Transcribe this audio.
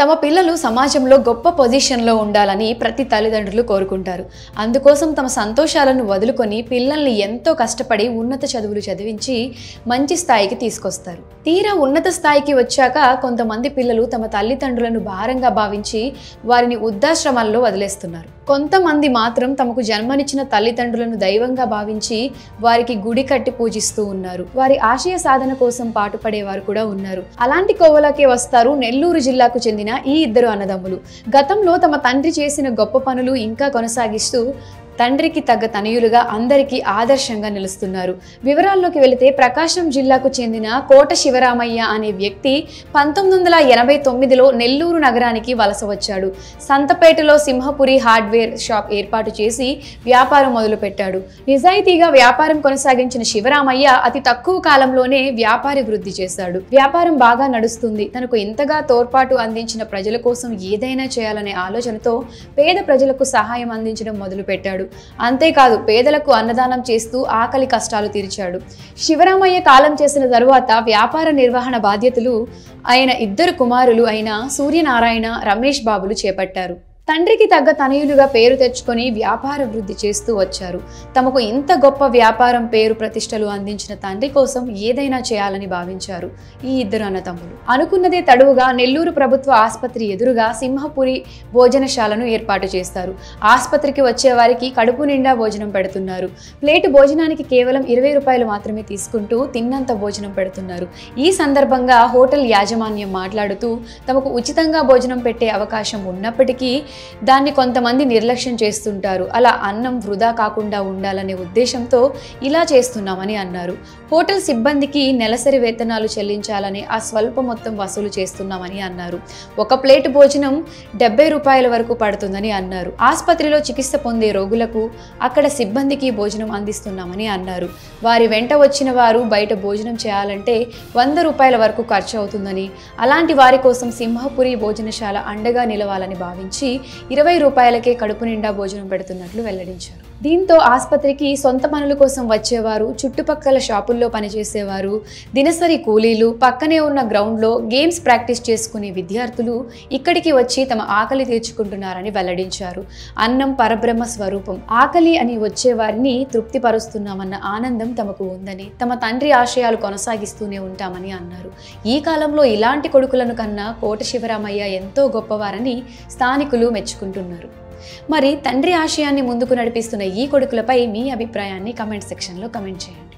తమ పిల్లలు సమాజంలో గొప్ప పొజిషన్లో ఉండాలని ప్రతి తల్లిదండ్రులు కోరుకుంటారు. అందుకోసం తమ సంతోషాలను వదులుకొని పిల్లల్ని ఎంతో కష్టపడి ఉన్నత చదువులు చదివించి మంచి స్థాయికి తీసుకొస్తారు. తీరా ఉన్నత స్థాయికి వచ్చాక కొంతమంది పిల్లలు తమ తల్లిదండ్రులను భారంగా భావించి వారిని వృద్ధాశ్రమాల్లో వదిలేస్తున్నారు. కొంతమంది మాత్రం తమకు జన్మనిచ్చిన తల్లిదండ్రులను దైవంగా భావించి వారికి గుడి కట్టి పూజిస్తూ ఉన్నారు. వారి ఆశయ సాధన కోసం పాటుపడేవారు కూడా ఉన్నారు. అలాంటి కోవలకే వస్తారు నెల్లూరు జిల్లాకు చెందిన ఈ ఇద్దరు అన్నదమ్ములు. గతంలో తమ తండ్రి చేసిన గొప్ప పనులు ఇంకా కొనసాగిస్తూ తండ్రికి తగ్గ తనయులుగా అందరికీ ఆదర్శంగా నిలుస్తున్నారు. వివరాల్లోకి వెళితే ప్రకాశం జిల్లాకు చెందిన కోట శివరామయ్య అనే వ్యక్తి 1989లో నెల్లూరు నగరానికి వలస వచ్చాడు. సంతపేటలో సింహపురి హార్డ్వేర్ షాప్ ఏర్పాటు చేసి వ్యాపారం మొదలుపెట్టాడు. నిజాయితీగా వ్యాపారం కొనసాగించిన శివరామయ్య అతి తక్కువ కాలంలోనే వ్యాపారాభివృద్ధి చేశాడు. వ్యాపారం బాగా నడుస్తుంది. తనకు ఇంతగా తోడ్పాటు అందించిన ప్రజల కోసం ఏదైనా చేయాలనే ఆలోచనతో పేద ప్రజలకు సహాయం అందించడం మొదలుపెట్టాడు. అంతేకాదు పేదలకు అన్నదానం చేస్తూ ఆకలి కష్టాలు తీర్చాడు. శివరామయ్య కాలం చేసిన తరువాత వ్యాపార నిర్వహణ బాధ్యతలు ఆయన ఇద్దరు కుమారులు అయిన సూర్యనారాయణ, రమేష్ బాబులు చేపట్టారు. తండ్రికి తగ్గ తనయులుగా పేరు తెచ్చుకొని వ్యాపార వృద్ధి చేస్తూ వచ్చారు. తమకు ఇంత గొప్ప వ్యాపారం పేరు ప్రతిష్టలు అందించిన తండ్రి కోసం ఏదైనా చేయాలని భావించారు ఈ ఇద్దరు అన్నతమ్ములు. అనుకున్నదే తడువుగా నెల్లూరు ప్రభుత్వ ఆసుపత్రి ఎదురుగా సింహపురి భోజనశాలను ఏర్పాటు చేస్తారు. ఆసుపత్రికి వచ్చే వారికి కడుపు నిండా భోజనం పెడుతున్నారు. ప్లేటు భోజనానికి కేవలం 20 రూపాయలు మాత్రమే తీసుకుంటూ తిన్నంత భోజనం పెడుతున్నారు. ఈ సందర్భంగా హోటల్ యాజమాన్యం మాట్లాడుతూ తమకు ఉచితంగా భోజనం పెట్టే అవకాశం ఉన్నప్పటికీ దాన్ని కొంతమంది నిర్లక్ష్యం చేస్తుంటారు. అలా అన్నం వృధా కాకుండా ఉండాలనే ఉద్దేశంతో ఇలా చేస్తున్నామని అన్నారు. హోటల్ సిబ్బందికి నెలసరి వేతనాలు చెల్లించాలని ఆ స్వల్ప మొత్తం వసూలు చేస్తున్నామని అన్నారు. ఒక ప్లేట్ భోజనం 70 రూపాయల వరకు పడుతుందని అన్నారు. ఆసుపత్రిలో చికిత్స పొందే రోగులకు అక్కడ సిబ్బందికి భోజనం అందిస్తున్నామని అన్నారు. వారి వెంట వచ్చిన వారు బయట భోజనం చేయాలంటే 100 రూపాయల వరకు ఖర్చు అవుతుందని, అలాంటి వారి కోసం సింహపురి భోజనశాల అండగా నిలవాలని భావించి 20 రూపాయలకే కడుపు నిండా భోజనం పెడుతున్నట్లు వెల్లడించారు. దీంతో ఆసుపత్రికి సొంత పనుల కోసం వచ్చేవారు, చుట్టుపక్కల షాపుల్లో పనిచేసేవారు, దినసరి కూలీలు, పక్కనే ఉన్న గ్రౌండ్లో గేమ్స్ ప్రాక్టీస్ చేసుకునే విద్యార్థులు ఇక్కడికి వచ్చి తమ ఆకలి తీర్చుకుంటున్నారని వెల్లడించారు. అన్నం పరబ్రహ్మ స్వరూపం. ఆకలి అని వచ్చేవారిని తృప్తిపరుస్తున్నామన్న ఆనందం తమకు ఉందని, తమ తండ్రి ఆశయాలు కొనసాగిస్తూనే ఉంటామని అన్నారు. ఈ కాలంలో ఇలాంటి కొడుకులను కన్నా కోట శివరామయ్య ఎంతో గొప్పవారని స్థానికులు మెచ్చుకుంటున్నారు. మరి తండ్రి ఆశయాన్ని ముందుకు నడిపిస్తున్న ఈ కొడుకులపై మీ అభిప్రాయాన్ని కమెంట్ సెక్షన్లో కమెంట్ చేయండి.